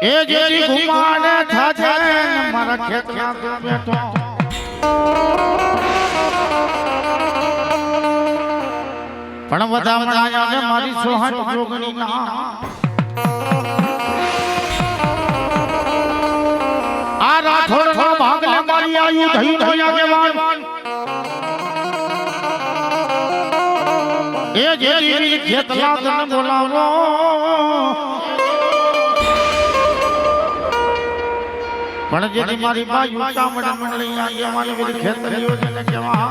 એ JG ઘુમાને થાજે મારા ખેતના તો બેઠો પણ બધા મણાયા ને મારી સોહટ જોગણી ના આ રાઠોડ નો ભાગ લે મારી આયુ ધઈ ધઈયા કેવાન એ જેજી ખેતલા તને બોલાવો પણ જેની મારી બાજુ ચામડા મંડળી આગે મારી બધી ખેતરીઓ છે ને કેવા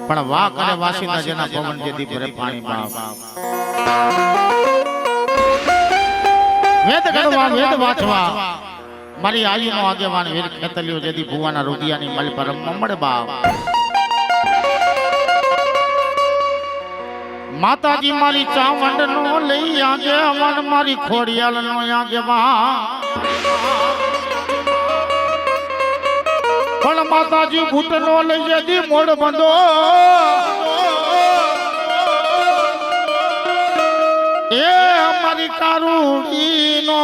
પણ વાહ કરે વાસીના જેના પવન જેથી ભરે પાણી બાપ વેદ ગણવા વેદ વાંચવા મારી આયુનો આગેવાન વીર ખેતલીઓ જેથી ભુવાના રૂપિયાની મલ પર મળે બાપ માતાજી મારી ચાવંડ નો લઈ આગે અમન મારી ખોડિયાલ નો આગે પણ માતાજી ભૂત નો લઈ જતી મોડ બંધો એ અમારી કારુડી નો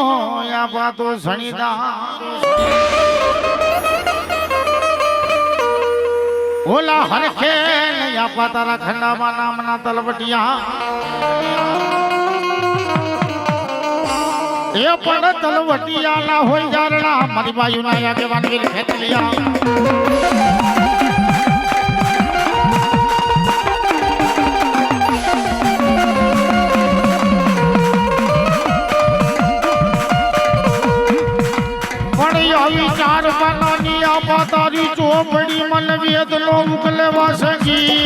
આ બાતો સણીદા ઓલા હરખે નયા પાતારા ખંડામાં નામના તલવટિયા એ પણ તલવટિયા ના હોય જારણા મારી બાજુ ના આગેવાન વીર ખેતલિયા ચાર પાનાની આ પાતારી ચોપડી મન વેદ નો મુકલે વાસંગી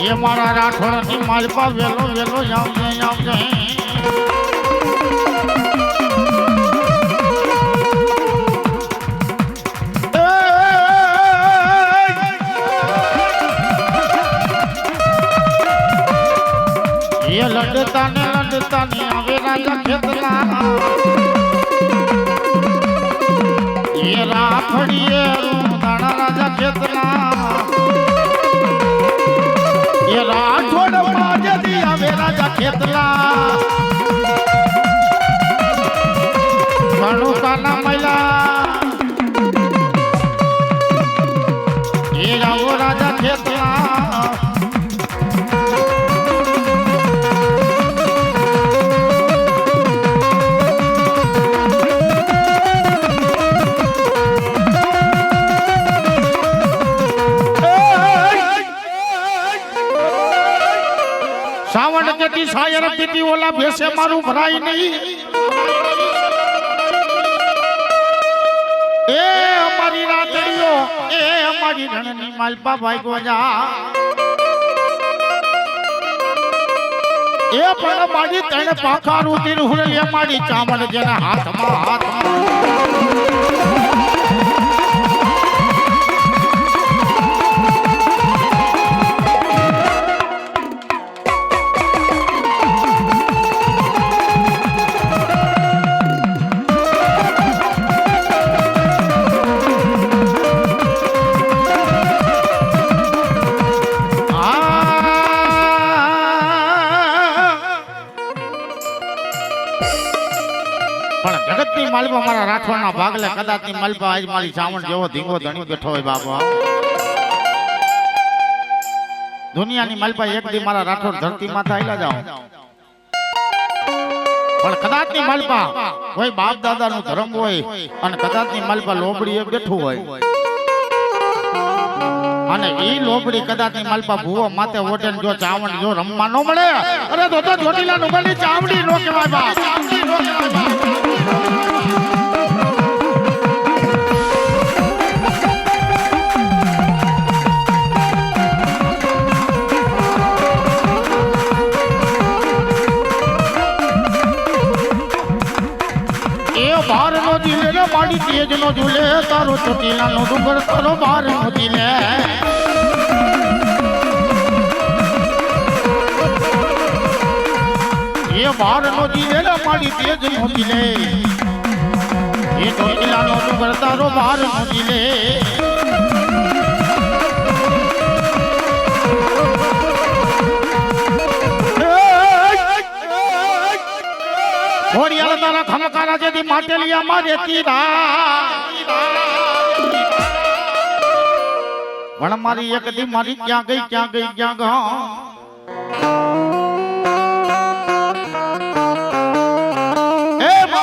એ મારા રાઠોડની માલપા વેલો વેલો આવજે લડતા ને આવે રાજા ખેતલા એ રાખડીએ દાણા રાજા ખેતલા એ રાઠોડ માજદી આવે રાજા ખેતલા ઘણુકાના મૈલા એ આવો રાજા ખેતલા સાવણ કેતી સાયર પીતી ઓલા ભેસે મારું ભરાય નહીં એ અમારી રાતડીઓ એ અમારી રણની માલપા ભાઈ ગોજા એ પણ મારી તણ પાખા રૂતી હુરલી મારી ચામડ જેના હાથમાં જગતની માલપા મારા રાઠવાના ભાગલે કદાચની માલપા આજ મારી ચાવણ જેવો ધીંગો ધણી બેઠો હોય બાપા દુનિયાની માલપા એક દી મારા રાઠોડ ધરતી માથે આયલા જાઓ પણ કદાચની માલપા કોઈ બાપ દાદા નું ધર્મ હોય અને કદાચની માલપા લોબડી બેઠું હોય અને ઈ લોબડી કદાચની માલપા ભૂવો માથે ઓઢે જો ચાવણ જો રમવા ન મળે અરે તો જોટીલા નુગલની ચાવડી નો કહેવાય બા ચાવડી નો કહેવાય બાર નો દિલે રે માડી તેજ નો ઝૂલે તારો ચોટીલા નો ડુંગર તારો બાર નો દિલે એ બાર નો દિલે રે માડી તેજ નો દિલે એ ચોટીલા નો ડુંગર તારો બાર નો દિલે ધમકારા જેથી માટેલિયા મારે પણ મારી એક દી મારી ક્યાં ગઈ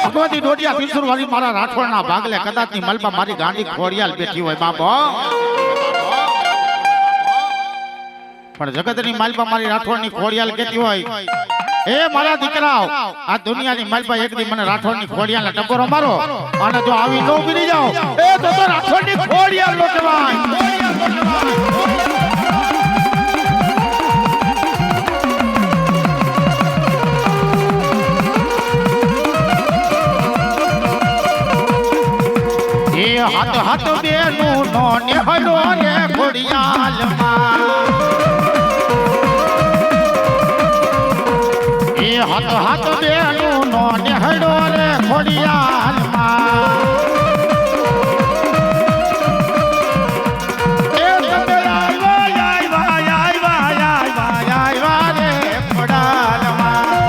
ભગવતી ડોડિયા પિસુર વાળી મારા રાઠોડના ભાગલે કદાચ ની મલબા મારી ગાંડી ખોડિયાલ બેઠી હોય બાપો પણ જગતની મલબા મારી રાઠોડની ખોડિયાલ કેતી હોય એ મારા દીકરાઓ આ દુનિયાની મલબા એક દી મને રાઠોડની ખોડિયાલ ટકોરો મારો અને જો આવી નો ઉભી જાઓ એ તો રાઠોડની ખોડિયાલ નો કહેવાય હાથ હાથ બેનું નો નેહડો રે ખોડિયાલમાં એ હાથ હાથ બેનું નો નેહડો રે ખોડિયાલમાં એ તમે આવ્યા રે ખોડાલમાં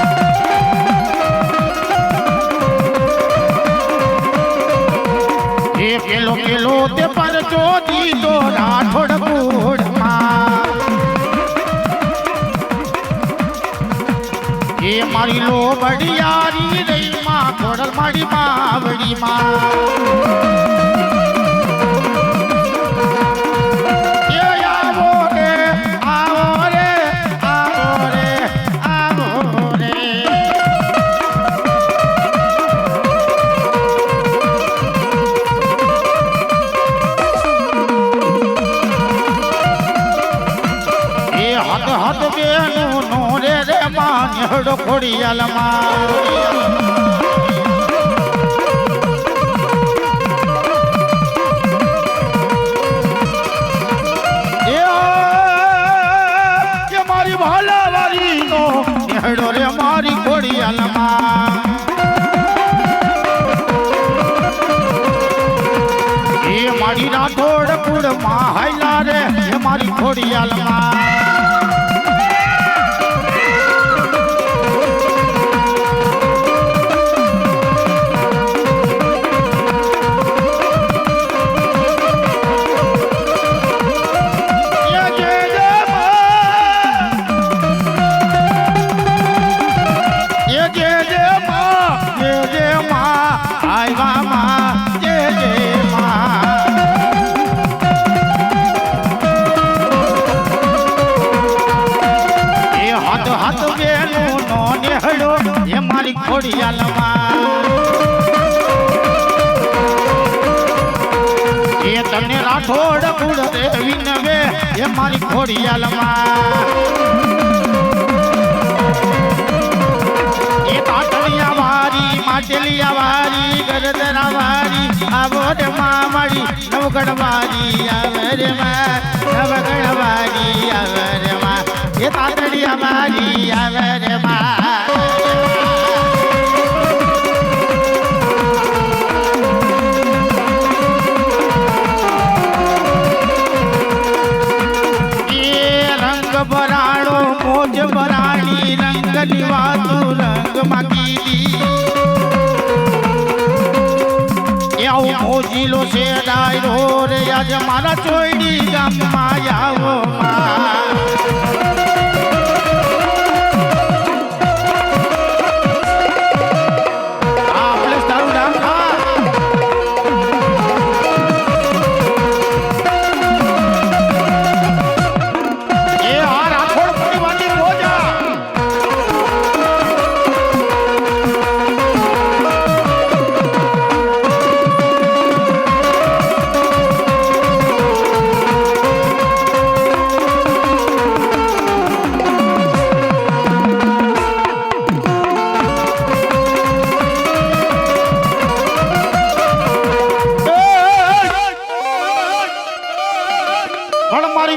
પેલો તે પરચો દીધો રાઠોડ કુળમાં એ મારી લો બડિયારી રહી માં ખોડલ મારી માવડી માં હાથ બેનું નો રે રે માં નેહડો ખોડિયાલમાં એ મારી ભાલા વાળી નો નેહડો રે મારી ખોડિયાલમાં એ મારી રાઠોડ કુળમાં હાયલા રે એ મારી ખોડિયાલમાં હાથ બેનું નો નેહડો એ મારી ખોડિયાલમાં એ તને રાઠોડ કુળ દેવી નવે એ મારી ખોડિયાલમાં એ પાટલિયા વારી માટેલિયા વારી ગરદરા વારી આવો રે માં મારી નવગઢ વારી આવે રે માં નવગઢ વારી આવે રે માં એ તાતડિયા વારી આવે રે માં બરાડો મોજ બરાડી રંગની વાતો રંગમાં કીધી આવું મોજીલો છે ડાયરો રે આજ મારા ચોયડી ગામમાં આવો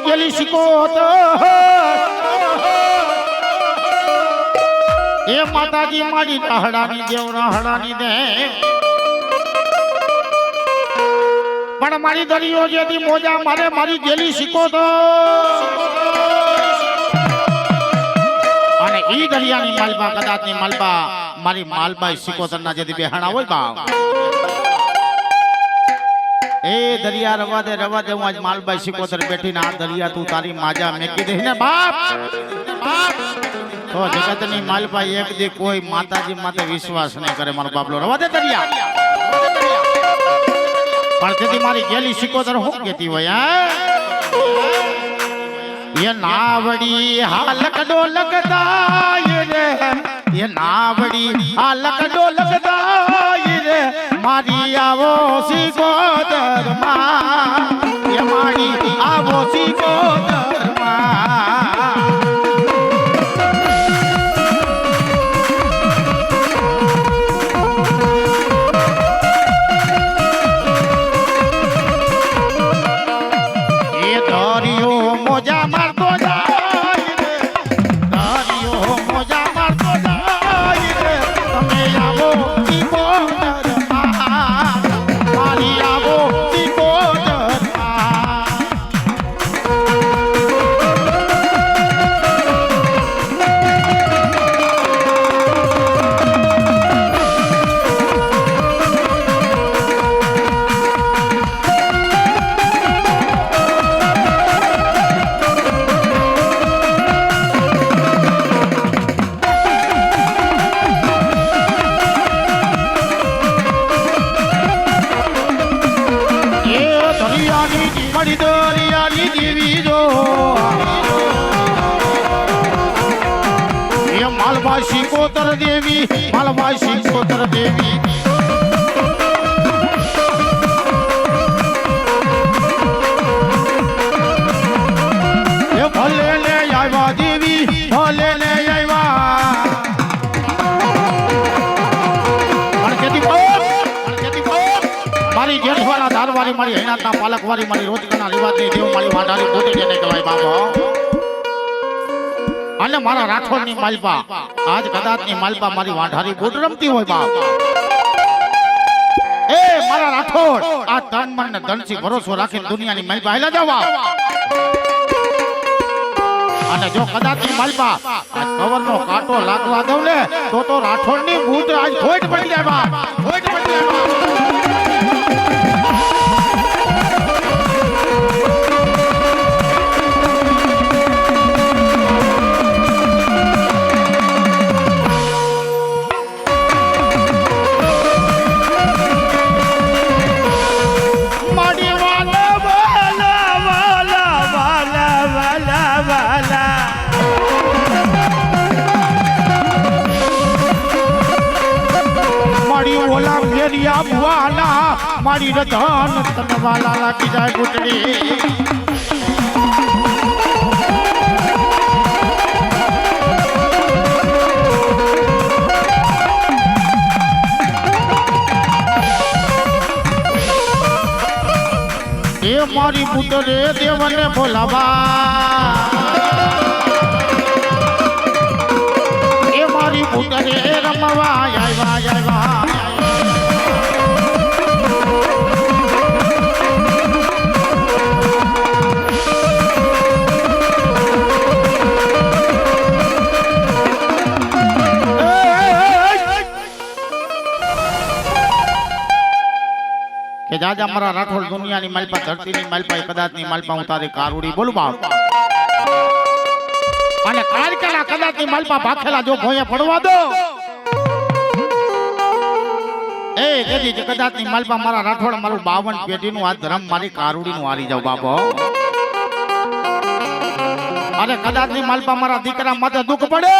ગેલી શીખો એ માતાજી મારી રાહડાની દેવ રાહડાની દે પણ મારી દરિયો જેથી મોજા મારે મારી ગેલી શીખો તો અને ઈ દરિયાની માલબા કદાચની માલબા મારી માલબાઈ સિકોતરના જેથી બેહાણા હોય બા એ દરિયા રવા દે હું આજ માલબાઈ સિકોતર બેઠીને આ દરિયા તું તારી માજા મેકી દે ને બાપ તો જગતની માલબાઈ એક દી કોઈ માતાજી માથે વિશ્વાસ નહીં કરે મારો બાપલો રવા દે દરિયા પણ તેથી મારી ગેલી સિકોતર હું કેતી હોય ये नावड़ी हालक डोलक दाय रे ये नावड़ी हालक डोलक दाय रे मारी आवो सिकोतर मां ये मारी आवो सिकोतर मां ये दरियो मोजा मारतो જાય રે દરિયો મોજા મારતો જાય રે તમે આવો સિકોતર મારી આવો સિકોતર મળી દરિયાની દેવી જો એ માલબાઈ સિકોતર દેવી માલબાઈ સિકોતર દેવી એ ભલે ને આવ્યા દેવી ભલે ને આવ્યા મારી જેઠવાના ધારવાળી મારી હેનાતના પાલકવાળી મારી રોજગારના રિવાજની દેવ મારી વાંઢારી પોતે જેને કહેવાય બાપો અને મારા રાઠોડની માલપા આજ કદાચની માલપા મારી વાંઢારી બુટ રમતી હોય બાપ એ મારા રાઠોડ આ તન મન ને ધનથી ભરોસો રાખીને દુનિયાની માલપા હેલા જવા અને જો કદાચની માલપા આજ કવરનો કાંટો લાગવા દઉં ને તો રાઠોડની બુટ આજ ખોટ પડી જાય બાપ ખોટ પડી જાય બાપ મારી રધન તનવાલા લાગી જાય ગુટડી એ મારી પુત્રે દેવને બોલાવા એ મારી પુત્રે રમવા આવ્યા કે જાજા મારા રાઠોડ દુનિયાની માલપા ધરતીની માલપા કદાચની માલપા હું તારી કારુડી બોલું બાપ અને કારકેલા કદાચની માલપા ભાખેલા જો ભોંયે પડવા દો એ તેથી જે કદાચની માલપા મારા રાઠોડ મારું 52 પેઢીનું આ ધર્મ મારી કારુડીનું હારી જાવ બાપો અને કદાચની માલપા મારા દીકરા માથે દુઃખ પડે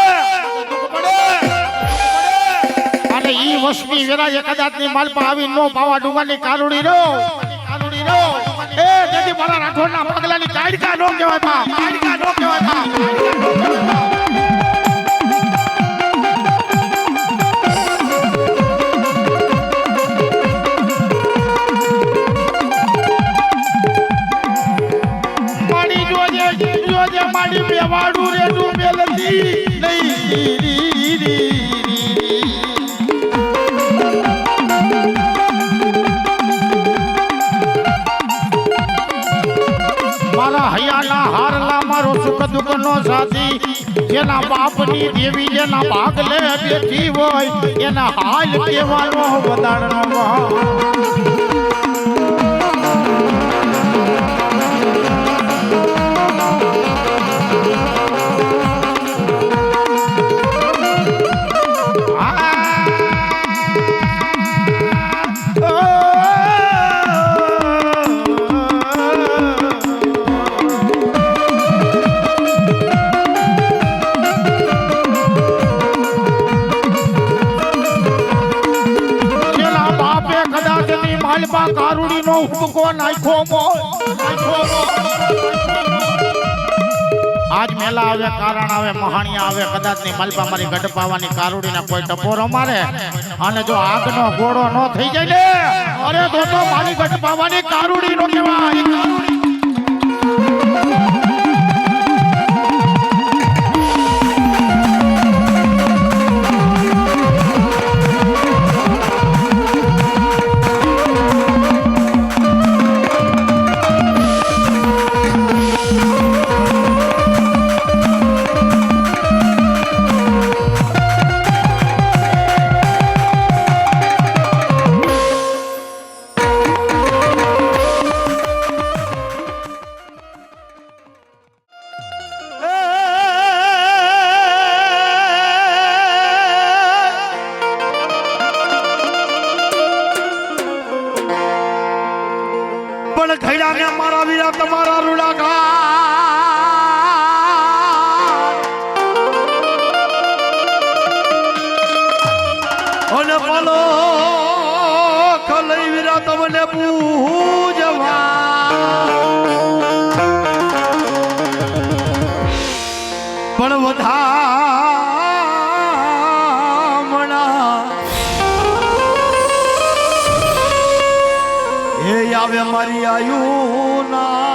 અને ઈ વસની વેરાએ કદાચની માલપા આવી નો પાવા ડુંગાની કારુડી રો એ જેથી મારા રાઠોડના પગલાની કાઢકા નો કહેવાય બા કાઢકા નો કહેવાય બા માડી જોજે માડી બેવાડું રે ડૂબેલતી નહીં મારા હૈયાના હારલા મારો સુખ દુઃખ નો સાથી જેના બાપની દેવી જેના ભાગલે બેઠી હોય એના હાલ કેવાનો વધારનો કારુડી નો હુબકો નાખ્યો આજ મેલા આવે કારણ આવે મહાણિયા આવે કદાચ ની મલપા મારી ગઢ પાવાની કારુડી ના કોઈ ટપોરો મારે અને જો આગનો ગોળો ન થઈ જાય ને અરે તો મારી ગઢ પાવાની કારુડી નો કહેવાય મારા વીરા તમારા રૂડા અને પાલો ખલઈ વીરા તમને પૂજવા પણ વધામણા એ આવે મારી આયુના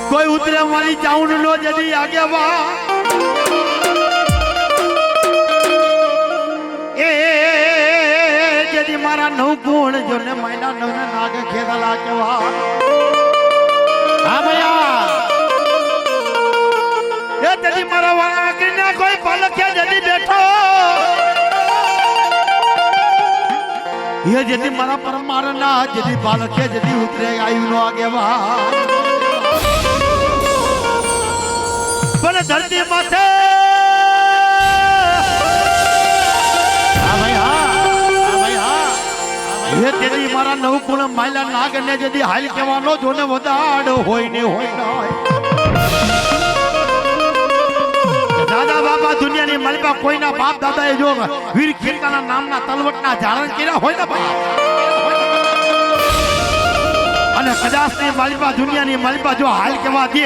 કોઈ ઉતરે મારી ચાઉંડ નો જડી આગેવા એ જડી મારા નવ ગુણ જોને મહિના નવને નાગે ખેદા લાગેવા હા ભૈયા એ જડી મારા વાળા કરીને કોઈ પલકે જડી બેઠો એ જડી મારા પરમારના જડી પાલકે જડી ઉતરે આયુ નો આગેવા પણ ધરતી માથે હે તેરી મારા નવકુળ માયલા નાગ ને જદી હાલ કેવાનો જોને વધાડ હોય ને હોય ના દાદા બાપા દુનિયાની મલબા કોઈના બાપ દાદાએ જો વીર ખેલકાના નામના તલવટના ધારણ કર્યા હોય ને ભાઈ અને કદાચ ની મલબા દુનિયાની મલબા જો હાલ કેવા દે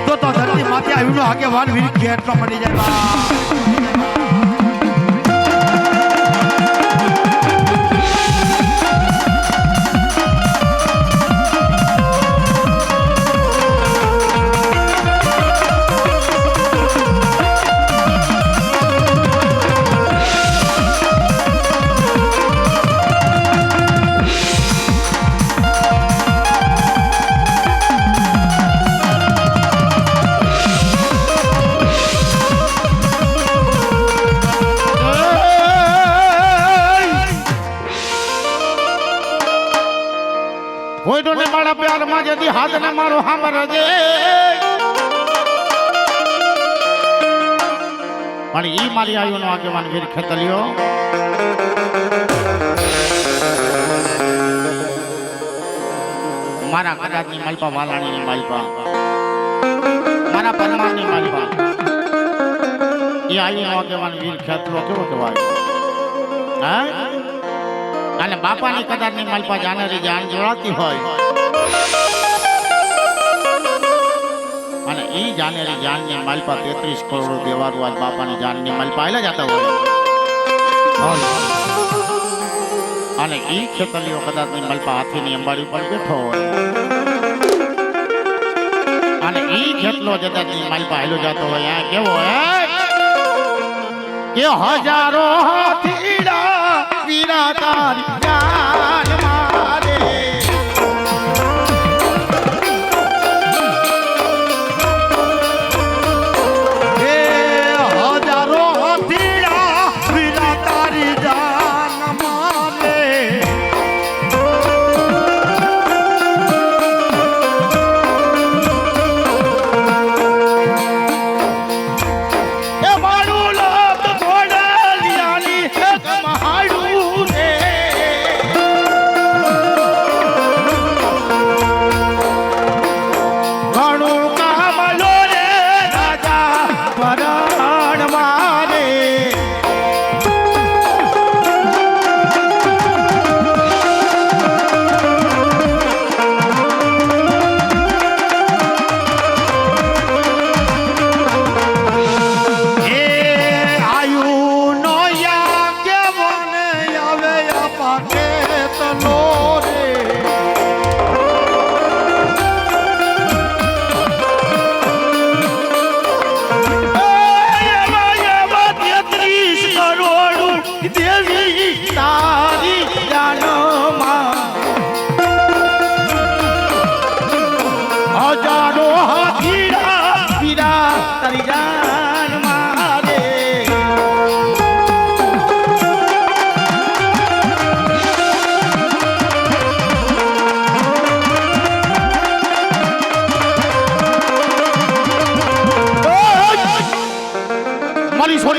તો ધરતી માથે આવ્યું આગેવાન વીર ખેટલો મળી જાય ને મારા પ્યાર માં જદી હાથ ને મારો સાંભળજે પણ ઈ મારી આયુ નો આગેવાન વીર ખેતલિયો મારા કદાચ ની માલપા વાલાણી ની માલપા મારા પરમાર ની માલપા ઈ આયુ નો આગેવાન વીર ખેતલો કેવો કહેવાય હા અને બાપાની કદાચ ની માલપા જાનેરી જાન જોડાતી હોય અને ઈ જાનેરી જાન ની માલપા 33 કરોડ દેવારું આજ બાપાની જાન ની માલપા આયલા જતા હોય અને ઈ ખેતલીઓ કદાચ ની માલપા હાથી ની અંબાડી ઉપર બેઠો હોય અને ઈ ખેતલો કદાચ ની માલપા આયલો જતો હોય આ કેવો કે હજારો હાથીડા વીરા તારી જાન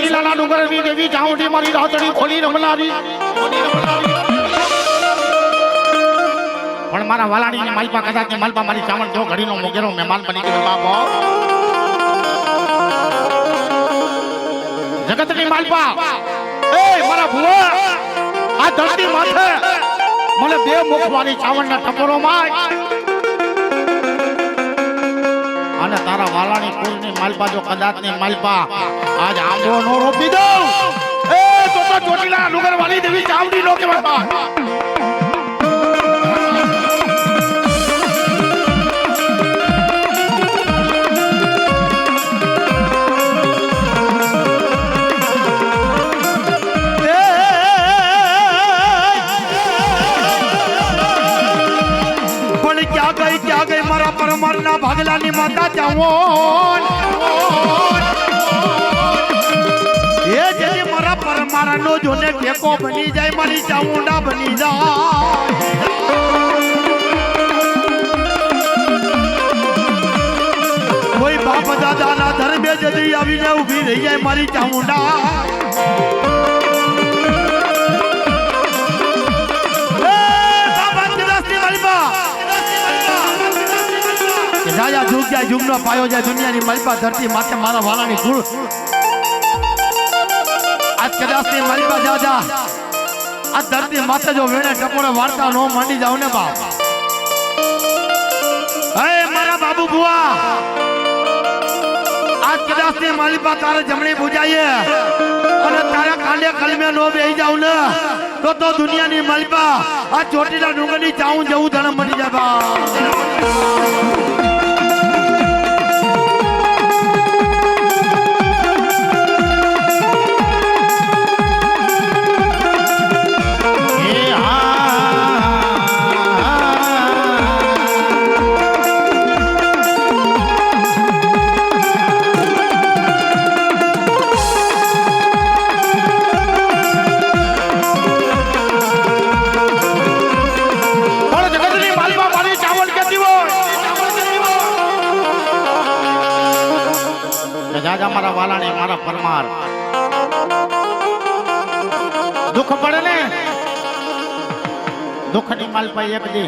ચોટીલાના ડુંગરની દેવી ચામુંડી મારી રાતડી ભોલી રમનારી પણ મારા વાલાણીની માલપા કદાચ ની માલપા મારી ચામણ જો ઘડીનો મોગેરો મહેમાન બની ગયો બાપો જગતની માલપા એ મારા ભુવા આ ધરતી માથે મને બે મુખ વાળી ચાવણના ટપોરો માં અને તારા વાલાણી કુળની માલપા જો કદાચ ની માલપા આજ આંબો નો રોપી દઉં એ તો ચોટીલા ડુંગર વાળી દેવી ચામડી નો કહેવાય क्या गई मारा परमारना भागलानी माता जाऊन ये जदी मारा परमारनो जोने टेको बनी जाए मारी चामुंडा बनी जाए कोई बाप दादा ना धर्मे जदी आवीने ऊभी रही जाए मारी चामुंडा राजा जुग जाए जुगनो पायो जाए दुनिया की मलबा धरती माथे मारा वाला कुल आज कदाच मलबा जाजा आज धरती माथे जो वेणे टपोरे वार्ता नो मंडी जाओ ने बाप अरे मारा बाबू बुआ आज कदाच मलबा तारे जमणी बुझाइए और तारा कांडे कलमे नो बेही जाओ ने तो दुनिया की मलबा आज चोटीला डूंगरनी जाऊं जऊ धर्म बनी जाए बा मारा वाला ने मारा परमार दुख पड़े ने दुख नी माल पाई एक दी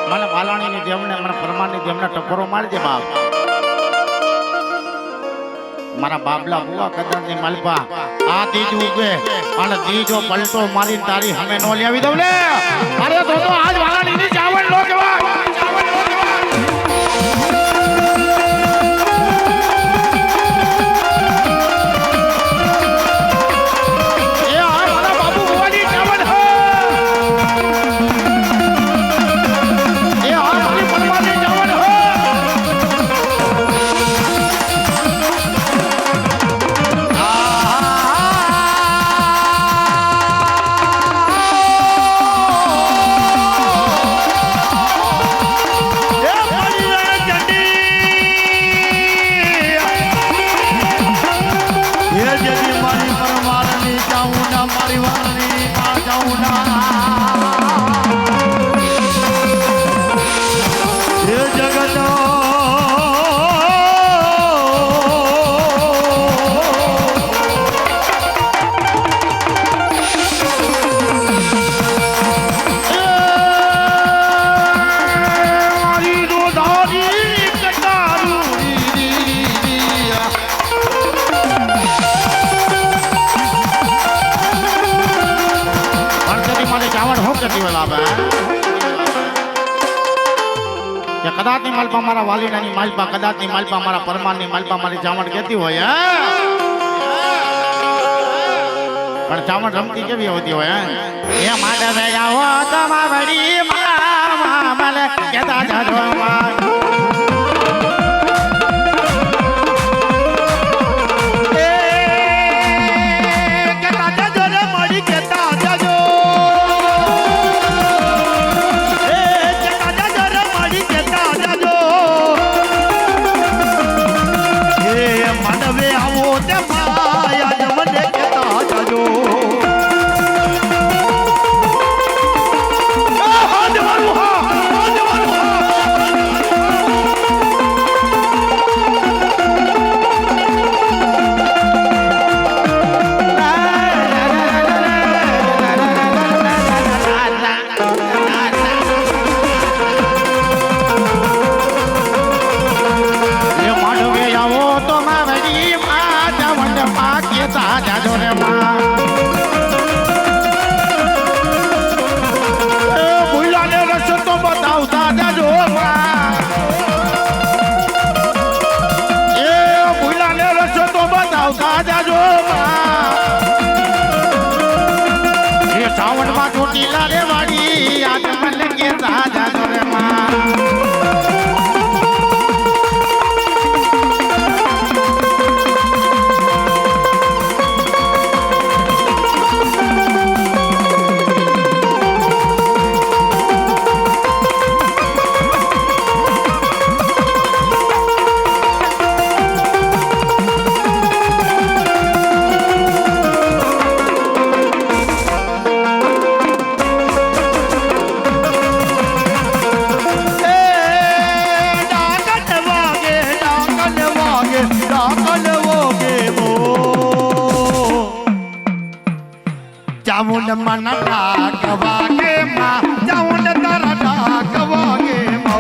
मन वालाणी ने देवने मन परमार ने देवने टपोरो मार दे बाप मारा बाबला बुआ कदर ने मालपा आ तीज उगे अन तीजो पलटो मारी तारी हमें नो लेवी दो ले अरे तो आज वालाणी ने चावल लो के बा कदाच मालपा मारा वालीना मालपा कदाच मालपा मारा परमार मालपा मारी चावण कहती हो चावण रमती केवी होती हो ये माडे भेगा हो तमा बड़ी मामल कहता जाजो કેતા જાજો રે માં એ ભૂલાને રસ્તો બતાવતા જાજો માં એ ભૂલાને રસ્તો બતાવતા જાજો માં એ શ્રાવણમાં ચોટીલા રે વાડી આજ મને કેતા જાજો રે માં जाऊन मन डाकवा के माँ जाऊन तारा डाकवा के मो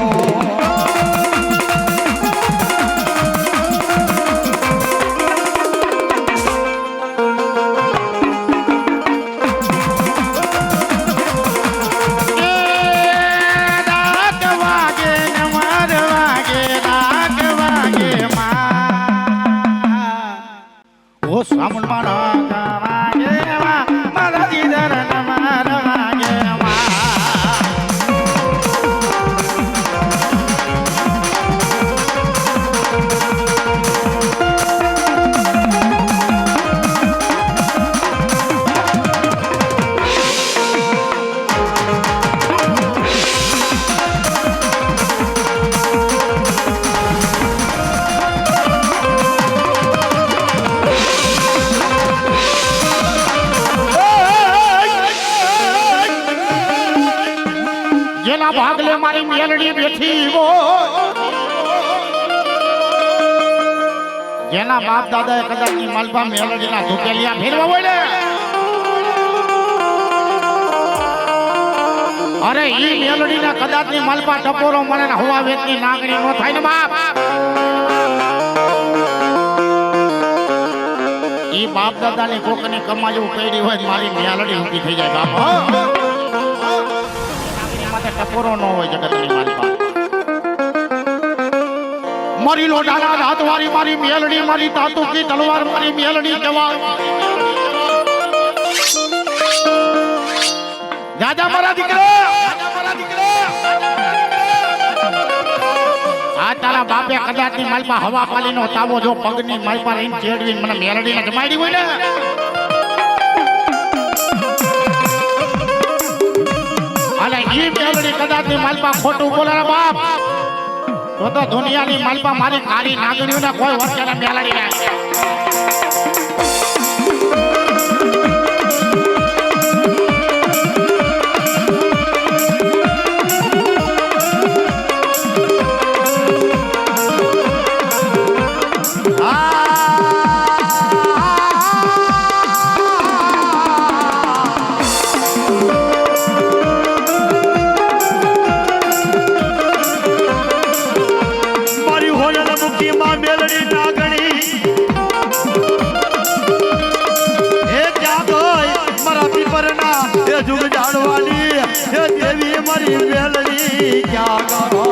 સામણ મારા વાગે મારા દીદર મારા વાગે જેના ભાગલે મારી મેલડી બેઠી જેના બાપ દાદાએ કદાચ ની માલપા મેલડીના ધુકેલિયા ફેરવા હોય ને અરે ઈ મેલડીના કદાચ ની માલપા ટપોરો મળે ને હવા વેચની નાગણી નો થાય ને બાપ ઈ બાપ દાદાની કોકની કમા જેવું પડી હોય મારી મેલડી ઊભી થઈ જાય બાપ ટપોરો ન હોય જગતની માલપા મારી લોઢાના હાથવારી મારી મેલડી મારી તાતુકી તલવાર મારી મેલડી કહેવા દાદા મારા દીકરા આ તારા બાપે કદાચની માલપા હવા પાલીનો તાવો જો પગની માલપા રહીને ચેડવીને મને મેલડીને જમાડી હોય ને અને ઈ મેલડી કદાચની માલપા ખોટું બોલે બાપ તો દુનિયાની માલપા મારી કાળી નાગણીઓને કોઈ વચ્ચે મેલડી નાખે जुग जाड़वाली हे देवी मरी मेलड़ी क्या करो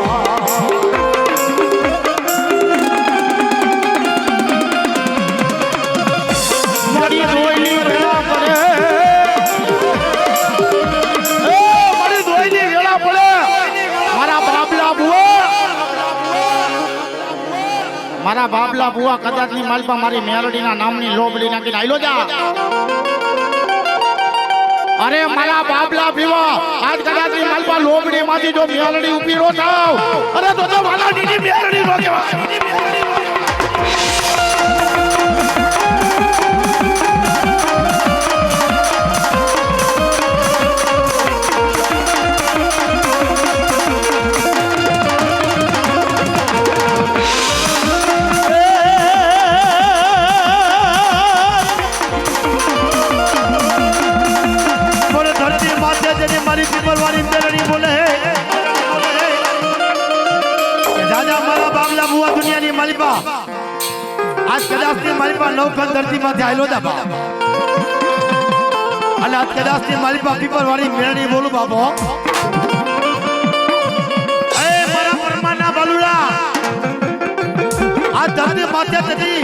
मरी दोइली वेला पड़े मरी दोइली वेला पड़े मारा बाबला बुआ कदाचनी मालपा मारी मेलडीना नामनी लोबड़ी नाखीने आइलो जा अरे मारा बाबला पीवा आज कदाचनी मालपा लोबड़ी माथी जो मेलडी ऊभी नो थाव अरे तो माला नीनी मेलडी नो केवाय मारी पीपल वाली मेलडी बोले राजा मारा बाबला बुआ दुनिया नी मालिपा મારી પાસે નવખંડ ધરતીમાંથી આવેલો હતા બાપ અને આ કદાચથી મારી પાસે પીપર વાળી મેળણી બોલું બાપો એ મારા પરમાના બાલુડા આ ધરતી માથે નથી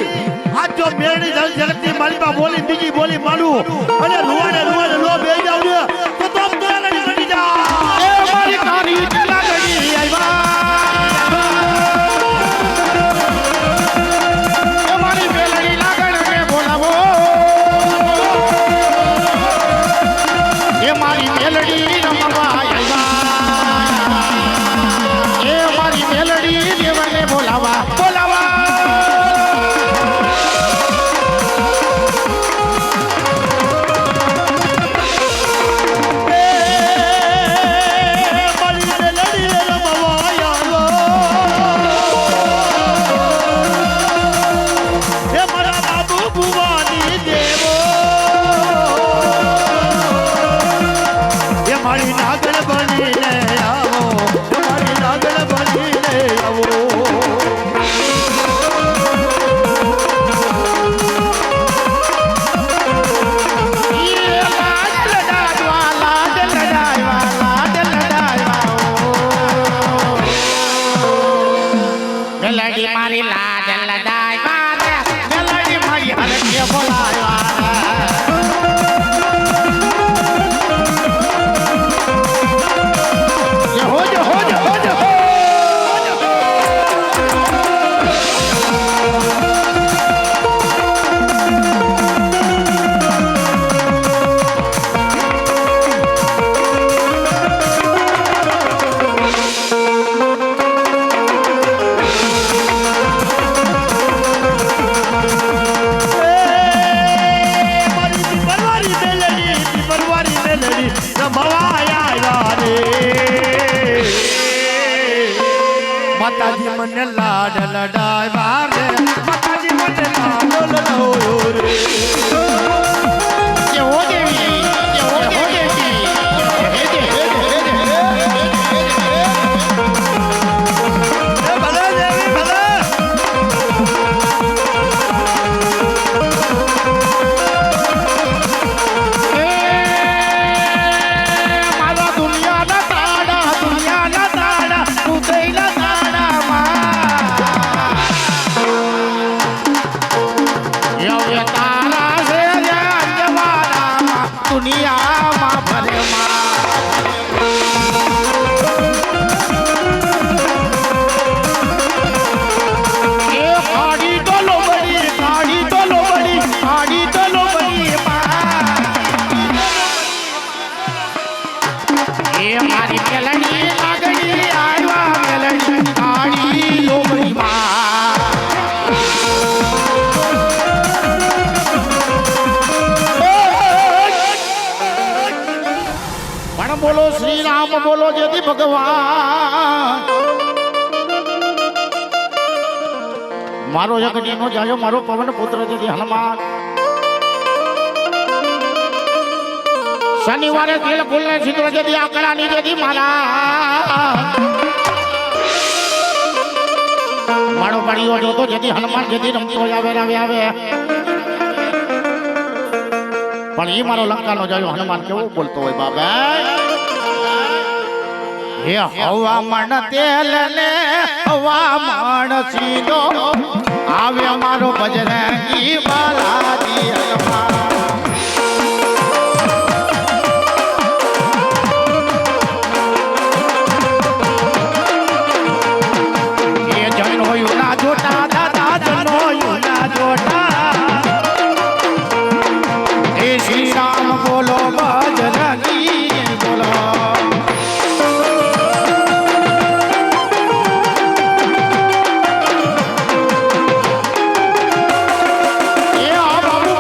આ જો મેળણી જગતની મારી પાસે બોલી બીજી બોલી માનું અને રૂવાડે લો બેહી જાવ ને તો તોરાની બની જા એ મારી કારી લાગણી આવ્યા મારી મેલડી લાગણ ને બોલાવો એ મારી મેલડી રમવા આવ્યા એ મારી મેલડી દેવને બોલાવા બોલાવા મેલડી મારી લાડ લડાઈ વારે મેલડી મારી હરકે બોલાય હો જો માતાજી મને લાડ લડાય વારે માતાજી મને લાડ લડાયો રે જે હો દેવી જે હો દેવી એ ભલે દેવી ભલે મારા દુનિયાના તાડા તું કઈલા તારા છે અંજવાના દુનિયામાં ભરેમાં એ કાઢી તો લોબડી એ મારી મેલડી લાગણી આવ્યા મેલડી કાઢી લોબડી બોલો શ્રી રામ બોલો જેથી ભગવાન મારો જગડીનો જાજો મારો પવન પુત્ર જેથી હનુમાન શનિવારે તેલ ફૂલને સિંદૂર જેથી આકડાની જેથી મારા મારો પડીઓ જોતો જેથી હનુમાન જેથી રમતો આવે પણ એ મારો લંકાનો જાયો હનુમાન કેવો બોલતો હોય બાબા હે હવામણ તેલ ને હવામણ સીધો આવે મારો બજરંગી બાલાજી હનુમાન એ જનોયું ના જોટા દાદા જનોયું ના જોટા એ શ્રી રામ બોલો બજરંગી બોલો એ આ બાબુ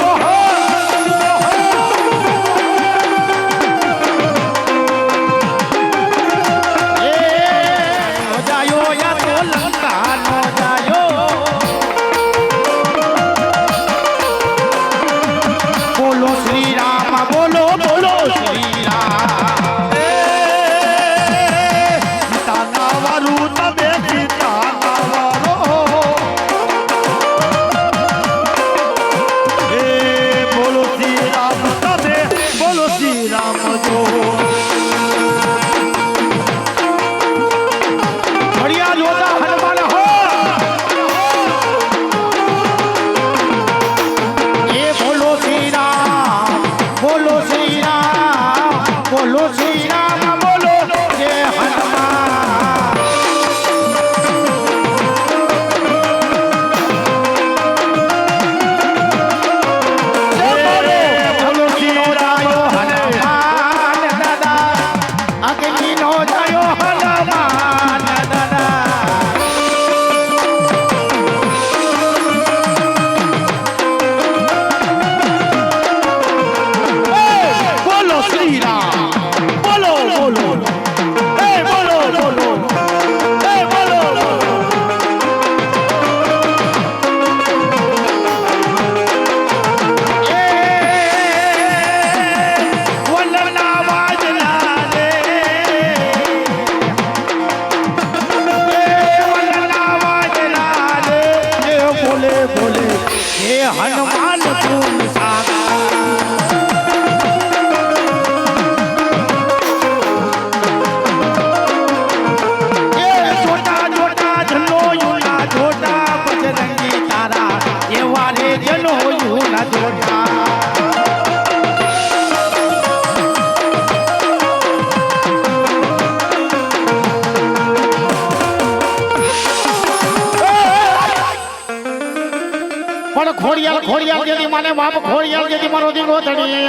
માને બાપ ખોડિયાલ જેથી મારો દીકરો ધણી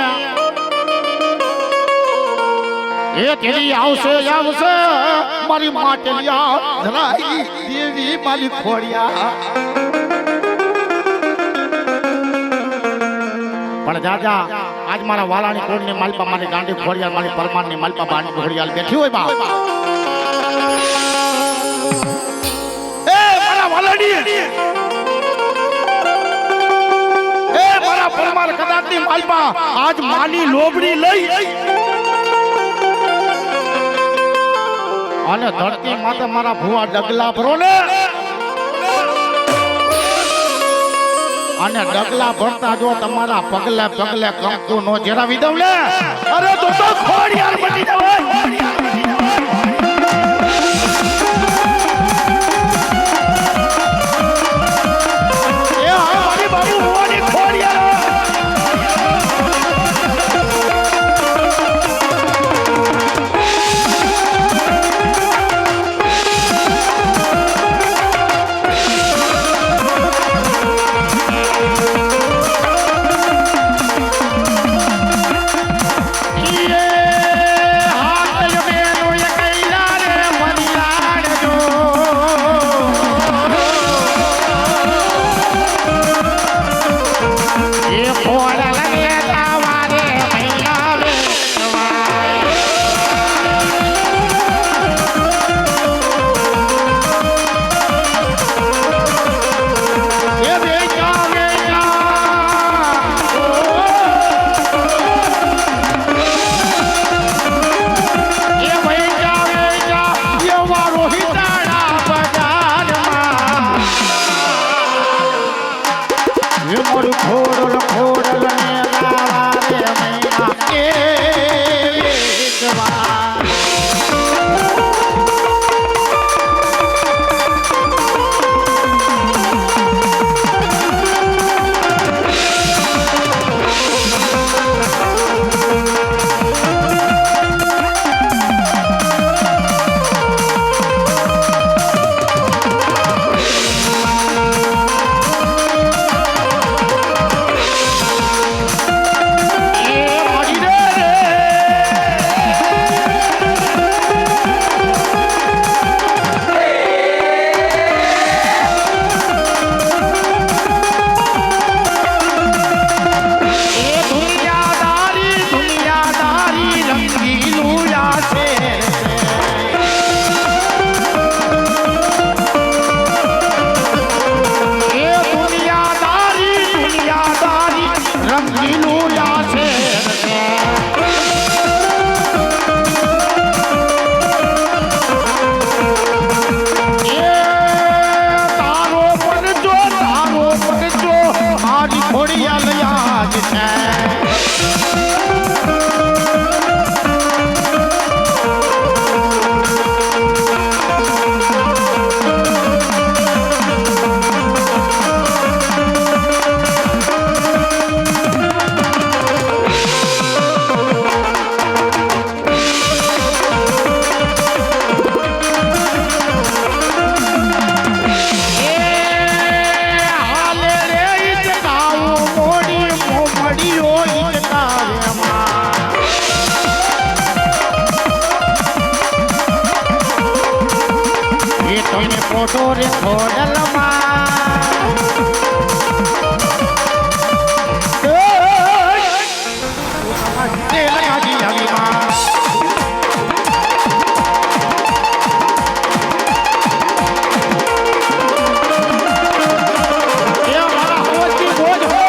એ તેરી આવશે મારી માટેલિયા ધરાઈ દેવી મારી ખોડિયા પણ જાજા આજ મારા વાલાની કોડની માલપા મારી ગાંડી ખોડિયાલ મારી પરમારની માલપા બાની ખોડિયાલ બેઠી હોય બાપ એ મારા વાલાની એ મારા પરમાર કદાચની માલપા આજ માની લોબડી લઈ અને ધરતી માથે મારા ભુવા ડગલા ભરો ને અને ડગલા ભરતા જો તમારા પગલે પગલે કંકુ નો જેરાવી દઉં ને અરે તો ખોડિયાર બની જવાય એ હા મારી બાબુ ભુવાની ખોડિયાર રે ખોડલમાં તેલ કાઢી આવી માં એ મારા હોજી બોજ હો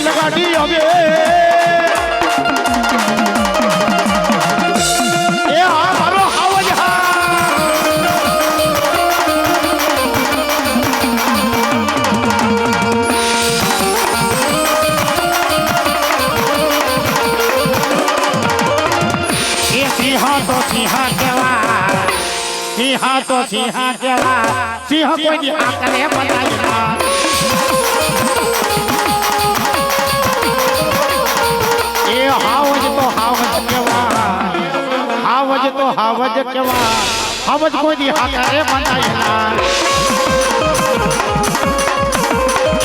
લગાડી હવે એ હા મારો હાવજ હા એ સિંહા તો સિંહા કેવા સિંહા તો સિંહા કેવા સિંહ કોઈ દી આકલે બતાવી ના હાવજ તો હાવજ કેવા હાવજ હાવજ તો હાવજ કેવા હાવજ કોઈ દી હાકારે બંધાય ના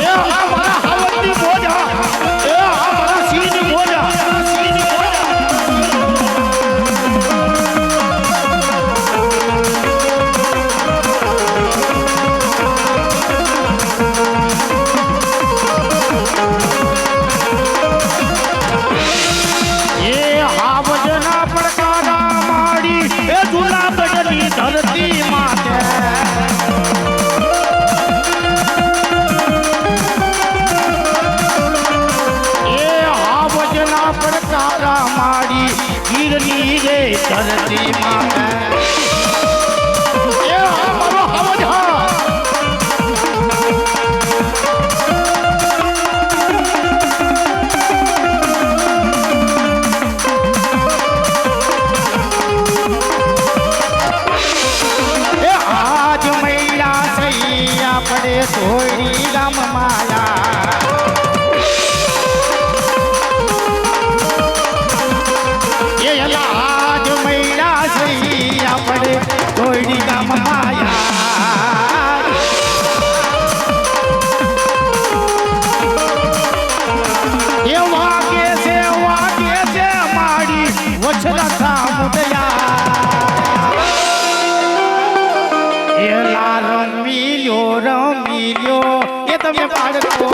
એ આ મારા હાવજની મોજા એ આ મારા સિંહની મોજા સિંહની મોજા ધરતી માતે એ હાવજના પડકારા માડી ગીરની રે ધરતી માતે એ મારો હાવજ હા પડે સોયડી ગામ માયા એ આજ મૈડા સહી આપણે સોયડી ગામ માયા એ વાગે છે માડી વછરા સામુદયા એ લાલ રમીલ્યો એ તમે પાડકો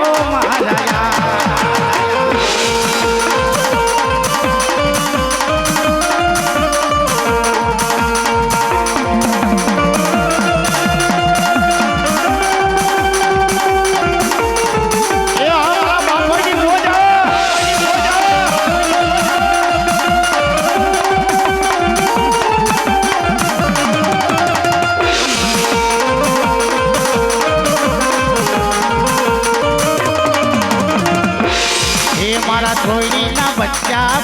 મારા થોડીના બચ્ચા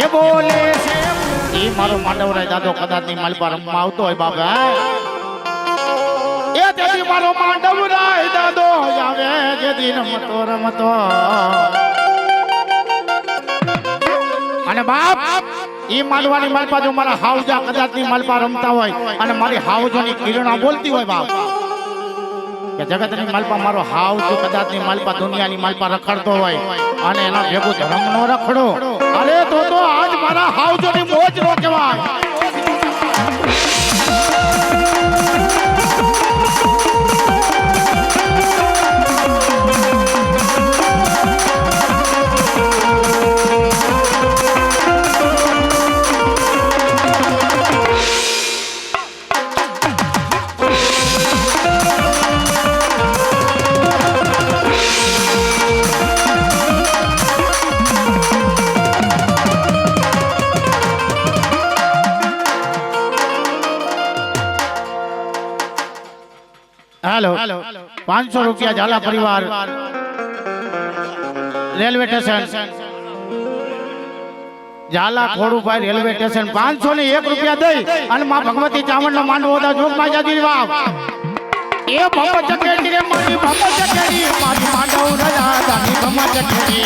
એ બોલે છે એ મારો માંડવરાય દાદો કદાચ ની માલપા રમવા આવતો હોય બાબા એ તેથી મારો માંડવરાય દાદો આવે જેથી રમતો અને બાપ એ માંડવાની માલપા જો મારા હાવજા કદાચ ની માલપા રમતા હોય અને મારી હાવજોની કિરણા બોલતી હોય બાપ કે જગતની માલપા મારો હાવ જો કદાચની માલપા દુનિયાની માલપા રખડતો હોય અને એના ભેગો ધર્મ નો રખડો અરે તો આજ મારા હાવ જોની મોજ નો કહેવાય हेलो 500 रुपया झाला परिवार रेलवे स्टेशन झाला खोड़ू भाई रेलवे स्टेशन 500 ने 1 रुपया दई अन मां भगवती चावण नो मांडવો दा जोग मा जादी वाव ए भम चकेड़ी रे मारी भम चकेड़ी मारी मांडव राजा दानी भम चकेड़ी